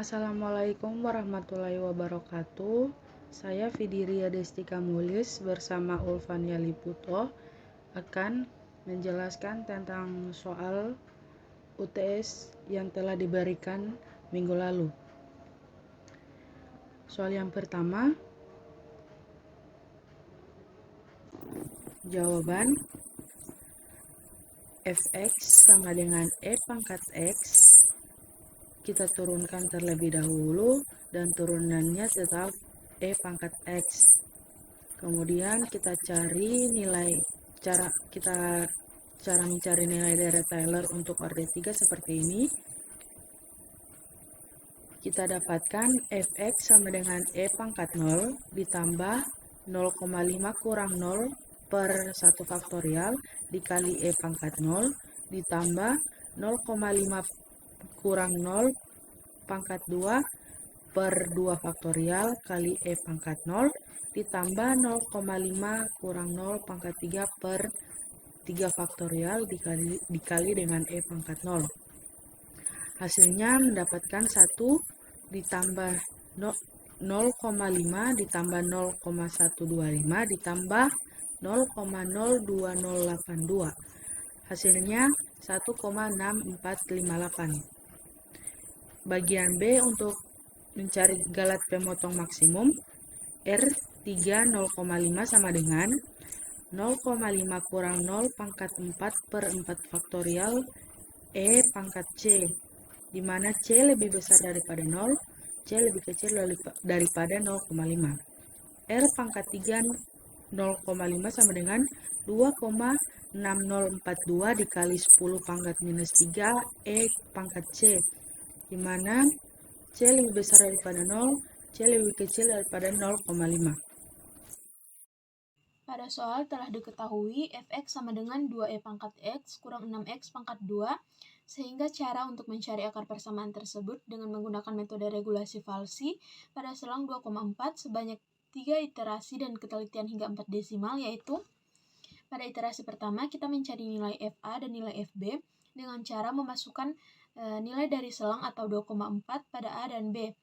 Assalamualaikum warahmatullahi wabarakatuh. Saya Fidiria Destika Mulis bersama Ulfania Liputo akan menjelaskan tentang soal UTS yang telah diberikan minggu lalu. Soal yang pertama, jawaban fx sama dengan e pangkat x. Kita turunkan terlebih dahulu dan turunannya tetap e pangkat x. Kemudian kita cari cara mencari nilai dari Taylor untuk orde 3 seperti ini. Kita dapatkan fx sama dengan e pangkat 0 ditambah 0,5 kurang 0 per 1 faktorial dikali e pangkat 0 ditambah 0,5 kurang 0 pangkat 2 per 2 faktorial kali e pangkat 0 ditambah 0,5 kurang 0 pangkat 3 per 3 faktorial dikali dengan e pangkat 0. Hasilnya mendapatkan 1 ditambah 0,5 ditambah 0,125 ditambah 0,02082. Hasilnya 1,6458. Bagian B untuk mencari galat pemotong maksimum R3 0,5 sama dengan 0,5 kurang 0 pangkat 4 per 4 faktorial E pangkat C, di mana C lebih besar daripada 0, C lebih kecil daripada 0,5. R pangkat 3 0,5 sama dengan 2,6042 dikali 10 pangkat minus 3 E pangkat C, di mana C lebih besar daripada 0, C lebih kecil daripada 0,5. Pada soal telah diketahui fx sama dengan 2e pangkat x kurang 6x pangkat 2, sehingga cara untuk mencari akar persamaan tersebut dengan menggunakan metode regulasi Falsi pada selang 2,4 sebanyak 3 iterasi dan ketelitian hingga 4 desimal, yaitu pada iterasi pertama kita mencari nilai FA dan nilai FB dengan cara memasukkan nilai dari selang atau 2,4 pada A dan B.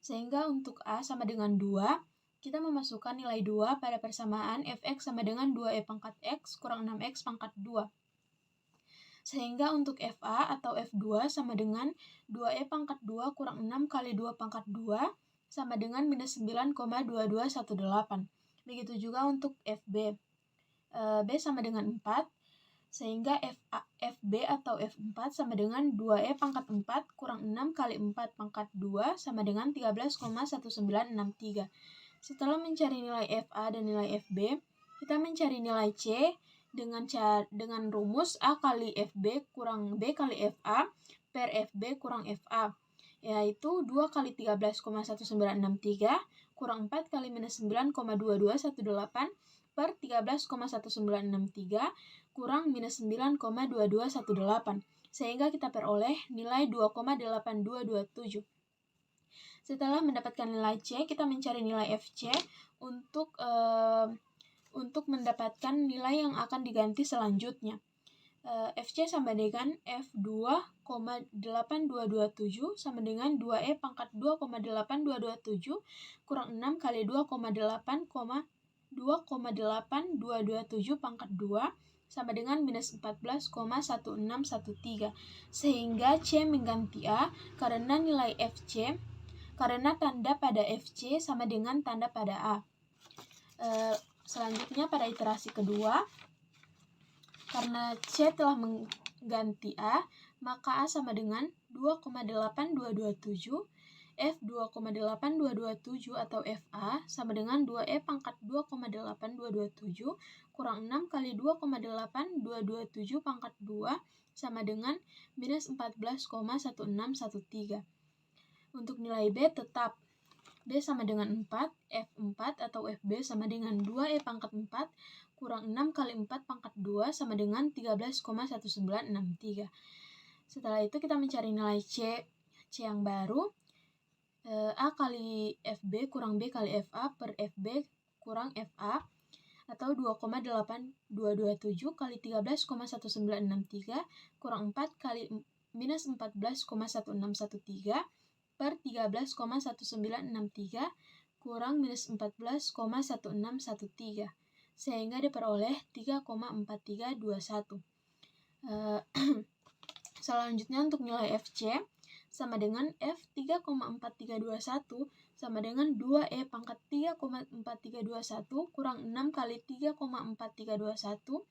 Sehingga untuk A sama dengan 2, kita memasukkan nilai 2 pada persamaan fx sama dengan 2e pangkat x kurang 6x pangkat 2. Sehingga untuk fa atau f2 sama dengan 2e pangkat 2 kurang 6 kali 2 pangkat 2 sama dengan minus 9,2218. Begitu juga untuk fb. B sama dengan 4, sehingga fb atau f4 sama dengan 2e pangkat 4 kurang 6 kali 4 pangkat 2 sama dengan 13,1963. Setelah mencari nilai FA dan nilai FB, kita mencari nilai C dengan rumus A kali FB kurang B kali FA per FB kurang FA, yaitu 2 kali 13,1963 kurang 4 kali minus 9,2218 per 13,1963 kurang minus 9,2218, sehingga kita peroleh nilai 2,8227. Setelah mendapatkan nilai C, kita mencari nilai FC untuk mendapatkan nilai yang akan diganti selanjutnya. FC sama dengan F2,8227 sama dengan 2E pangkat 2,8227 kurang 6 kali 2,8227 pangkat 2 sama dengan minus 14,1613. Sehingga C mengganti A karena nilai FC karena tanda pada FC sama dengan tanda pada A. Selanjutnya pada iterasi kedua, karena C telah mengganti A, maka A sama dengan 2,8227, F 2,8227 atau FA sama dengan 2E pangkat 2,8227 kurang 6 kali 2,8227 pangkat 2 sama dengan minus 14,1613. Untuk nilai B tetap B sama dengan 4, F4 atau FB sama dengan 2E pangkat 4 kurang 6 kali 4 pangkat 2 sama dengan 13,1963. Setelah itu kita mencari nilai C yang baru, A kali FB kurang B kali FA per FB kurang FA atau 2,8227 kali 13,1963 kurang 4 kali minus 14,1613 per 13,1963 kurang minus 14,1613 sehingga diperoleh 3,4321. Selanjutnya untuk nilai FC sama dengan F 3,4321 sama dengan 2E pangkat 3,4321 kurang 6 kali 3,4321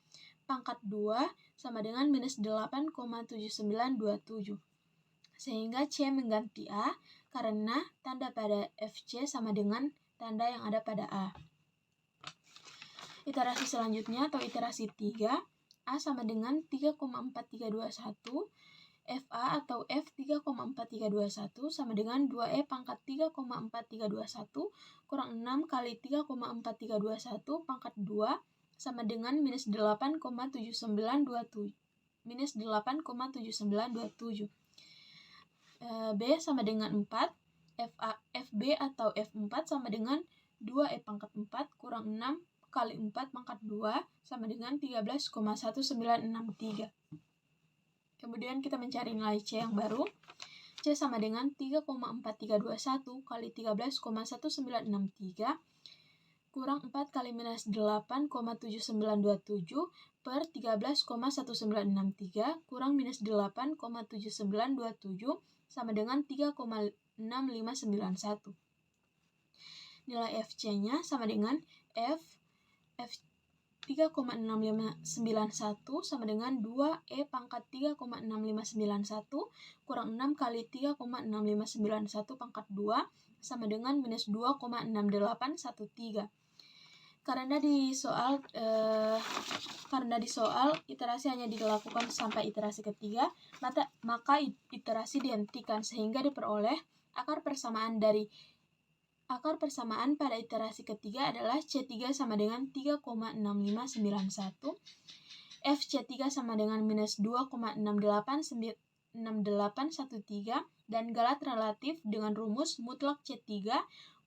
pangkat 2 sama dengan minus 8,7927. Sehingga C mengganti A karena tanda pada FC sama dengan tanda yang ada pada A. Iterasi selanjutnya atau iterasi 3, A sama dengan 3,4321, FA atau F 3,4321 sama dengan 2E pangkat 3,4321 kurang 6 kali 3,4321 pangkat 2 sama dengan minus 8,7927. Minus 8,7927. B sama dengan 4, FB atau F4 sama dengan 2E pangkat 4 kurang 6 kali 4 pangkat 2 sama dengan 13,1963. Kemudian kita mencari nilai C yang baru. C sama dengan 3,4321 kali 13,1963 kurang 4 kali minus 8,7927 per 13,1963 kurang minus 8,7927 sama dengan 3,6591. Nilai FC-nya sama dengan F 3,6591 sama dengan 2E pangkat 3,6591 kurang 6 kali 3,6591 pangkat 2 sama dengan minus 2,6813. Karena di soal iterasi hanya dilakukan sampai iterasi ketiga, maka iterasi dihentikan sehingga diperoleh akar persamaan pada iterasi ketiga adalah C3 sama dengan 3,6591, FC3 sama dengan minus 2,6813, dan galat relatif dengan rumus mutlak C3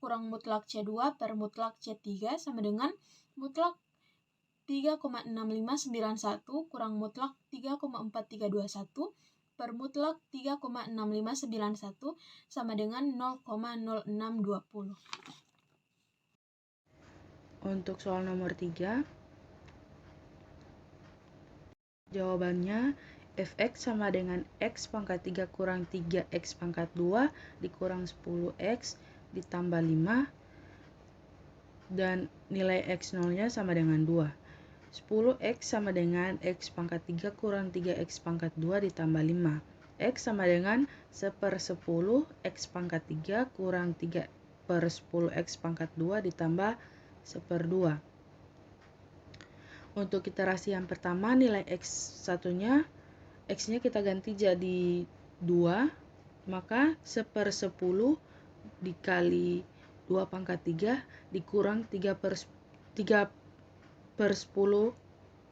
kurang mutlak C2 per mutlak C3 sama dengan mutlak 3,6591 kurang mutlak 3,4321 per mutlak 3,6591 sama dengan 0,0620. Untuk soal nomor 3, jawabannya Fx sama dengan X pangkat 3 kurang 3X pangkat 2 dikurang 10X ditambah 5 dan nilai X0-nya sama dengan 2. 10X sama dengan X pangkat 3 kurang 3X pangkat 2 ditambah 5. X sama dengan 1/10 X pangkat 3 kurang 3/10 X pangkat 2 ditambah 1/2. Untuk iterasi yang pertama, nilai X1-nya, X-nya kita ganti jadi 2, maka 1/10 dikali 2 pangkat 3 dikurang 3/10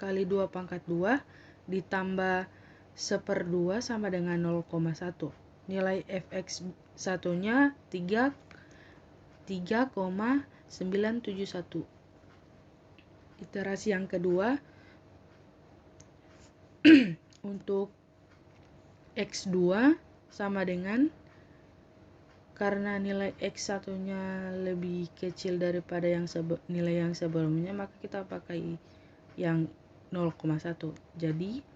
kali 2 pangkat 2 ditambah 1/2 sama dengan 0,1. Nilai Fx1-nya 3,971. Iterasi yang kedua, untuk X2 sama dengan, karena nilai X1-nya lebih kecil daripada nilai yang sebelumnya, maka kita pakai yang 0,1. Jadi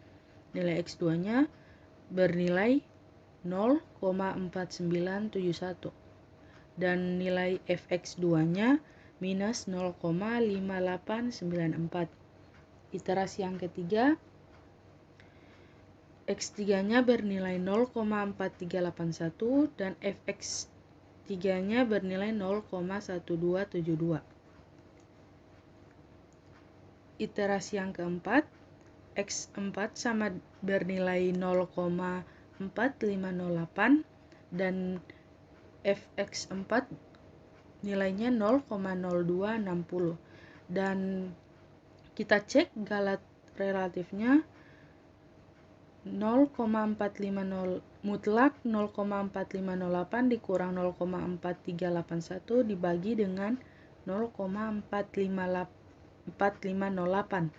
nilai X2-nya bernilai 0,4971 dan nilai Fx2-nya minus 0,5894. Iterasi yang ketiga, X3-nya bernilai 0,4381 dan Fx3-nya bernilai 0,1272. Iterasi yang keempat, X4 sama bernilai 0,4508 dan Fx4 nilainya 0,0260 dan kita cek galat relatifnya 0,450 mutlak 0,4508 dikurang 0,4381 dibagi dengan 0,4508,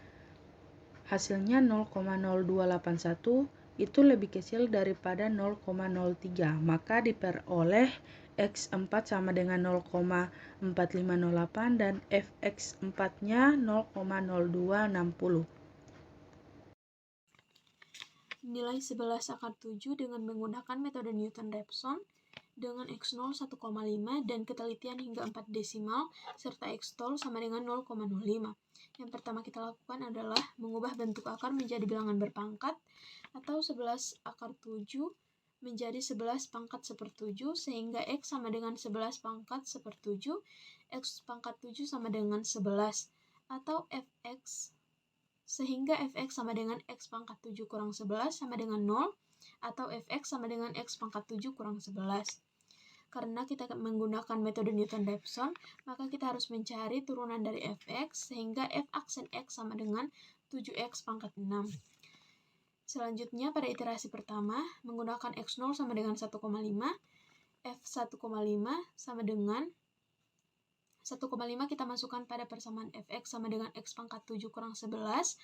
hasilnya 0,0281 itu lebih kecil daripada 0,03, maka diperoleh X4 sama dengan 0,4508 dan Fx4-nya 0,0260. Nilai 11 akar 7 dengan menggunakan metode Newton-Raphson dengan X0 1,5 dan ketelitian hingga 4 desimal serta X-tol sama dengan 0,05. Yang pertama kita lakukan adalah mengubah bentuk akar menjadi bilangan berpangkat atau 11 akar 7 menjadi 11 pangkat sepertujuh sehingga X sama dengan 11 pangkat sepertujuh, X pangkat 7 sama dengan 11 atau Fx sehingga Fx sama dengan X pangkat 7 kurang 11 sama dengan 0 atau Fx sama dengan X pangkat 7 kurang 11. Karena kita menggunakan metode Newton-Raphson, maka kita harus mencari turunan dari Fx sehingga F aksen X sama dengan 7X pangkat 6. Selanjutnya pada iterasi pertama, menggunakan X0 sama dengan 1,5, F1,5 sama dengan 1,5 kita masukkan pada persamaan Fx sama dengan X pangkat 7 kurang 11,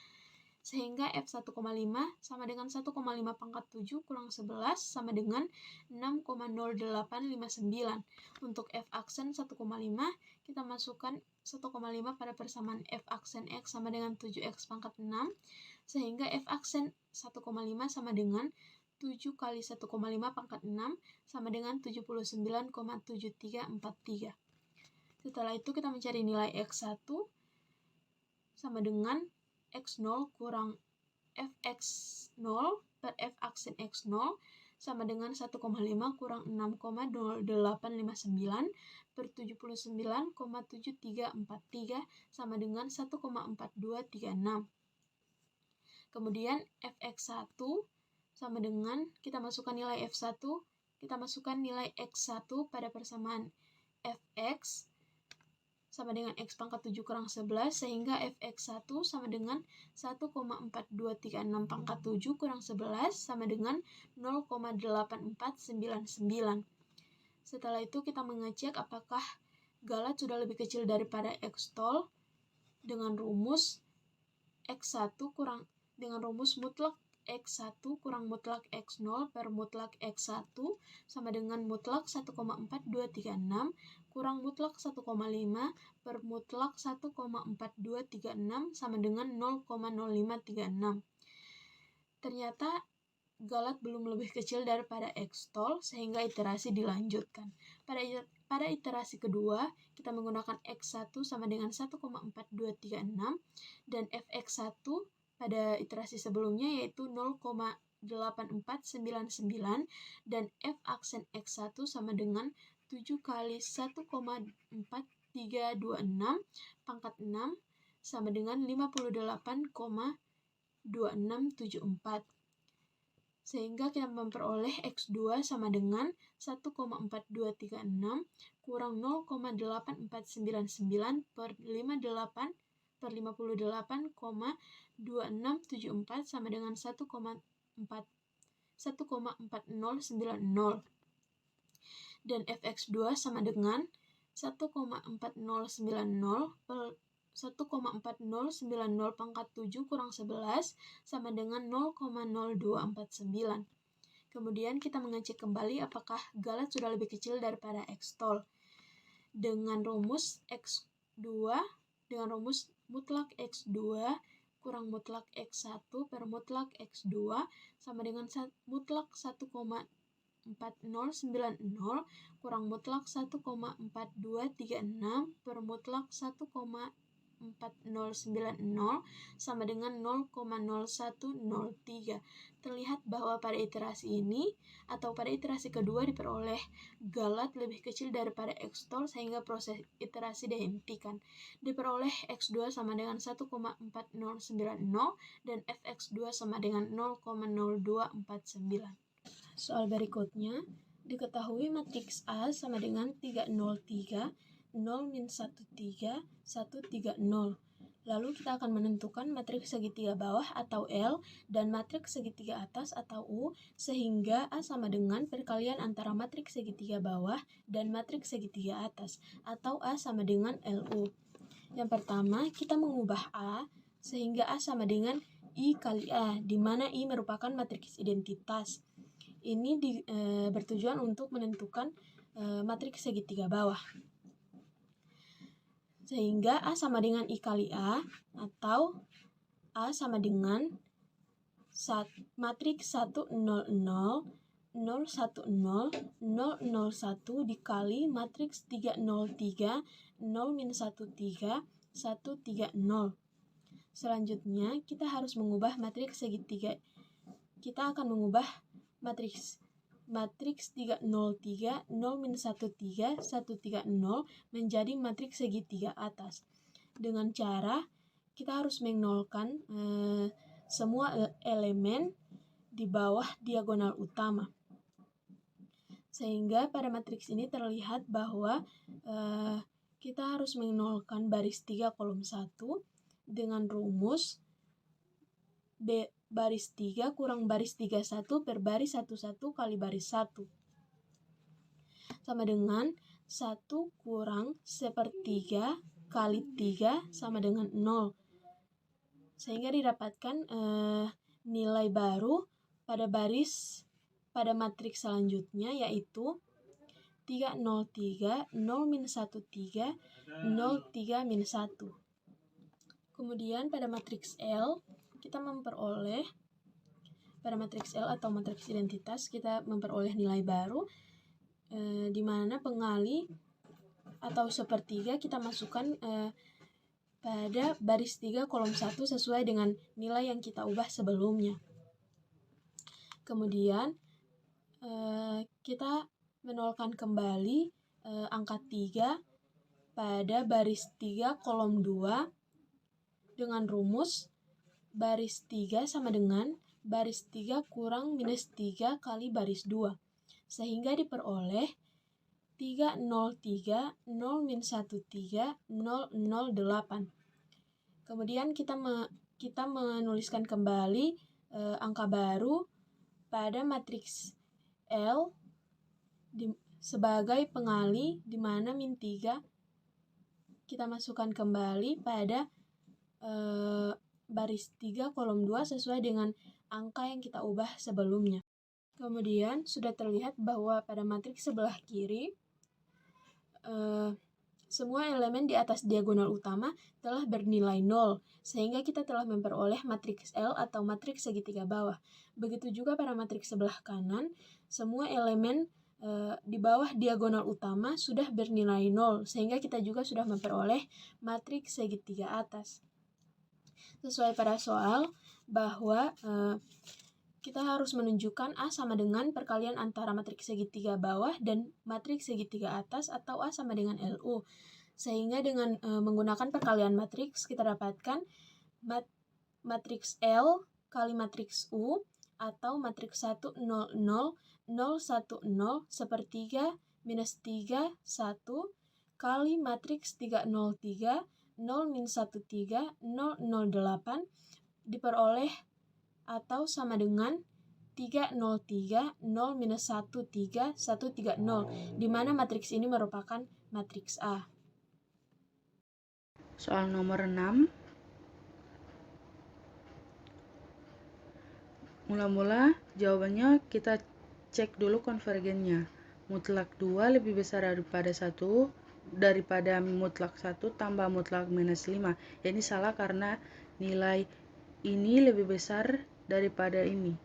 sehingga F1,5 sama dengan 1,5 pangkat 7 kurang 11 sama dengan 6,0859. Untuk F aksen 1,5, kita masukkan 1,5 pada persamaan F aksen X sama dengan 7X pangkat 6, sehingga F aksen 1,5 sama dengan 7 kali 1,5 pangkat 6 sama dengan 79,7343. Setelah itu kita mencari nilai X1 sama dengan X0 kurang Fx0 per F aksen X0 sama dengan 1,5 kurang 6,0859 per 79,7343 sama dengan 1,4236. Kemudian Fx1 sama dengan, kita masukkan nilai F1, kita masukkan nilai X1 pada persamaan Fx sama dengan X pangkat 7 kurang 11, sehingga Fx1 sama dengan 1,4236 pangkat 7 kurang 11 sama dengan 0,8499. Setelah itu kita mengecek apakah galat sudah lebih kecil daripada X-tol dengan rumus X1 kurang, dengan rumus mutlak X1 kurang mutlak X0 per mutlak X1 sama dengan mutlak 1,4236 kurang mutlak 1,5 per mutlak 1,4236 sama dengan 0,0536. Ternyata galat belum lebih kecil daripada X-tol sehingga iterasi dilanjutkan. Pada iterasi kedua, kita menggunakan X1 sama dengan 1,4236 dan Fx1 pada iterasi sebelumnya yaitu 0,8499 dan F aksen X1 sama dengan 7 kali 1,4326 pangkat 6 sama dengan 58,2674. Sehingga kita memperoleh X2 sama dengan 1,4236 kurang 0,8499 per 58,2674 sama dengan 1,4090 dan Fx2 sama dengan 1,4090 per 1,4090 pangkat 7 kurang 11 sama dengan 0,0249. Kemudian kita mengecek kembali apakah galat sudah lebih kecil daripada X-tol. Dengan rumus X2, dengan rumus mutlak X2 kurang mutlak X1 per mutlak X2 sama dengan mutlak 1,4090 kurang mutlak 1,4236 per mutlak 1,4090 sama dengan 0,0103. Terlihat bahwa pada iterasi ini atau pada iterasi kedua diperoleh galat lebih kecil daripada X-tol sehingga proses iterasi dihentikan. Diperoleh X2 sama dengan 1,4090 dan Fx2 sama dengan 0,0249. Soal berikutnya, diketahui matriks A sama dengan 303, 0 min 13, 130. Lalu kita akan menentukan matriks segitiga bawah atau L dan matriks segitiga atas atau U sehingga A sama dengan perkalian antara matriks segitiga bawah dan matriks segitiga atas atau A sama dengan LU. Yang pertama, kita mengubah A sehingga A sama dengan I kali A, di mana I merupakan matriks identitas. Ini bertujuan untuk menentukan matriks segitiga bawah. Sehingga A sama dengan I kali A, atau A sama dengan matriks 1, 0, 0, 0, 1, 0, 0, 0, 1 dikali matriks 3, 0, 3, 0, minus 1, 3, 1, 3, 0. Selanjutnya, kita harus mengubah matriks segitiga. Kita akan mengubah matriks 3, 0, 3, 0, minus 1, 3, 1, 3, 0 menjadi matriks segitiga atas. Dengan cara, kita harus menolkan semua elemen di bawah diagonal utama. Sehingga pada matriks ini terlihat bahwa kita harus menolkan baris 3 kolom 1 dengan rumus baris 3 kurang baris 31 per baris 11 kali baris 1. Sama dengan 1 kurang sepertiga kali 3 sama dengan 0. Sehingga didapatkan nilai baru pada matriks selanjutnya, yaitu 3, 0, 3, 0, minus 1, 3, 0, 3, minus 1. Kemudian pada matriks L, kita memperoleh, pada matriks L atau matriks identitas, kita memperoleh nilai baru, di mana pengali atau sepertiga kita masukkan pada baris 3 kolom 1 sesuai dengan nilai yang kita ubah sebelumnya. Kemudian kita menolkan kembali angka 3 pada baris 3 kolom 2 dengan rumus baris 3 sama dengan baris 3 kurang minus 3 kali baris 2. Sehingga diperoleh 3, 0, 3, 0, minus 1, 3, 0, 0, 8. Kemudian kita menuliskan kembali angka baru pada matriks L sebagai pengali, di mana min 3 kita masukkan kembali pada baris 3 kolom 2 sesuai dengan angka yang kita ubah sebelumnya. Kemudian sudah terlihat bahwa pada matriks sebelah kiri semua elemen di atas diagonal utama telah bernilai 0, sehingga kita telah memperoleh matriks L atau matriks segitiga bawah. Begitu juga pada matriks sebelah kanan, semua elemen di bawah diagonal utama sudah bernilai 0, sehingga kita juga sudah memperoleh matriks segitiga atas. Sesuai pada soal bahwa kita harus menunjukkan A sama dengan perkalian antara matriks segitiga bawah dan matriks segitiga atas, atau A sama dengan LU. Sehingga dengan menggunakan perkalian matriks, kita dapatkan matriks L kali matriks U, atau matriks 1, 0, 0, 0, 1, 0, sepertiga, minus 3, 1, kali matriks 3, 0, 3, 0, minus 1, 3, 0, 0, 8, diperoleh atau sama dengan 3, 0, 3, 0, minus 1, 3, 1, 3, 0, di mana matriks ini merupakan matriks A. Soal nomor 6. Mula-mula jawabannya kita cek dulu konvergennya. Mutlak 2 lebih besar daripada mutlak 1 tambah mutlak minus 5. Ini salah karena nilai ini lebih besar daripada ini.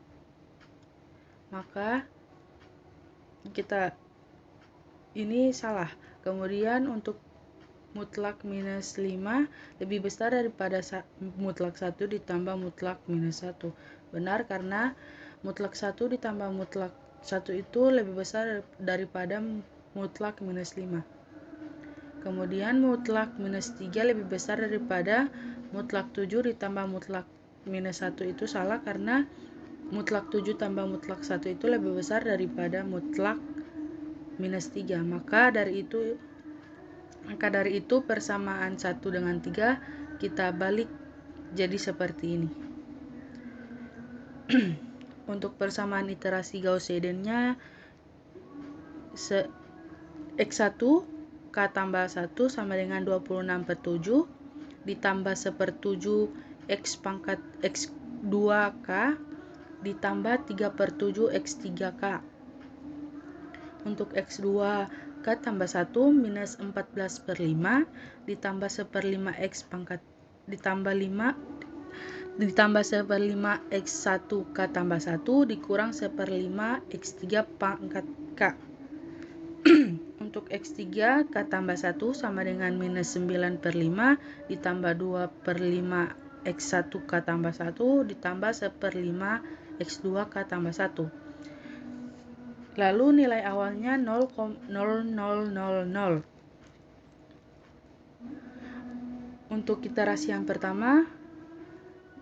Maka ini salah. Kemudian untuk mutlak minus 5 lebih besar daripada mutlak 1 ditambah mutlak minus 1. Benar, karena mutlak 1 ditambah mutlak 1 itu lebih besar daripada mutlak minus 5. Kemudian mutlak minus 3 lebih besar daripada mutlak 7 ditambah mutlak minus 1 itu salah, karena mutlak 7 tambah mutlak 1 itu lebih besar daripada mutlak minus 3. Maka dari itu persamaan 1 dengan 3 kita balik jadi seperti ini. Untuk persamaan iterasi Gauss-Seidel-nya X1 K tambah 1 sama dengan 26/7 ditambah 1/7 X 2K ditambah 3/7 X3K. Untuk X2K tambah 1 minus 14/5 ditambah 1/5 X pangkat ditambah 1/5 X1K tambah 1 dikurang 1/5 X3 pangkat K. Untuk X3 K tambah 1 sama dengan minus 9/5 ditambah 2/5 X1K tambah 1 ditambah 1/5 X2K tambah 1. Lalu nilai awalnya 0,0000. Untuk iterasi yang pertama,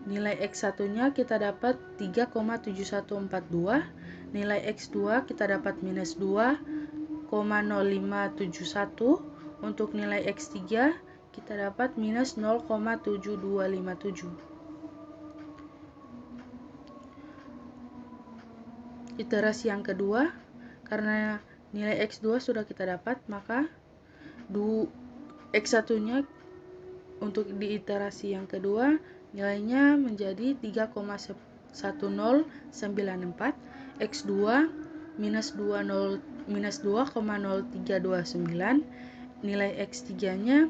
nilai X1-nya kita dapat 3,7142, nilai X2 kita dapat minus 2,0571, untuk nilai X3 kita dapat minus 0,7257. Iterasi yang kedua, karena nilai X2 sudah kita dapat, maka X1-nya untuk di iterasi yang kedua nilainya menjadi 3,1094, X2 minus 2,0329, nilai X3-nya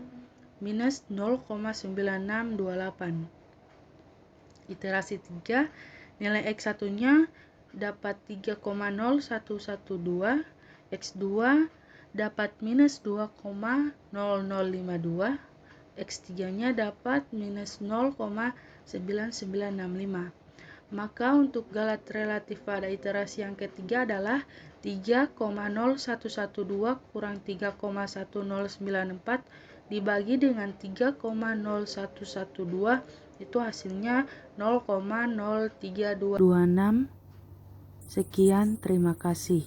minus 0,9628. Iterasi 3, nilai X1-nya dapat 3,0112, X2 dapat minus 2,0052, X3-nya dapat minus 0,9965. Maka untuk galat relatif pada iterasi yang ketiga adalah 3,0112 kurang 3,1094 dibagi dengan 3,0112, itu hasilnya 0,03226. Sekian, terima kasih.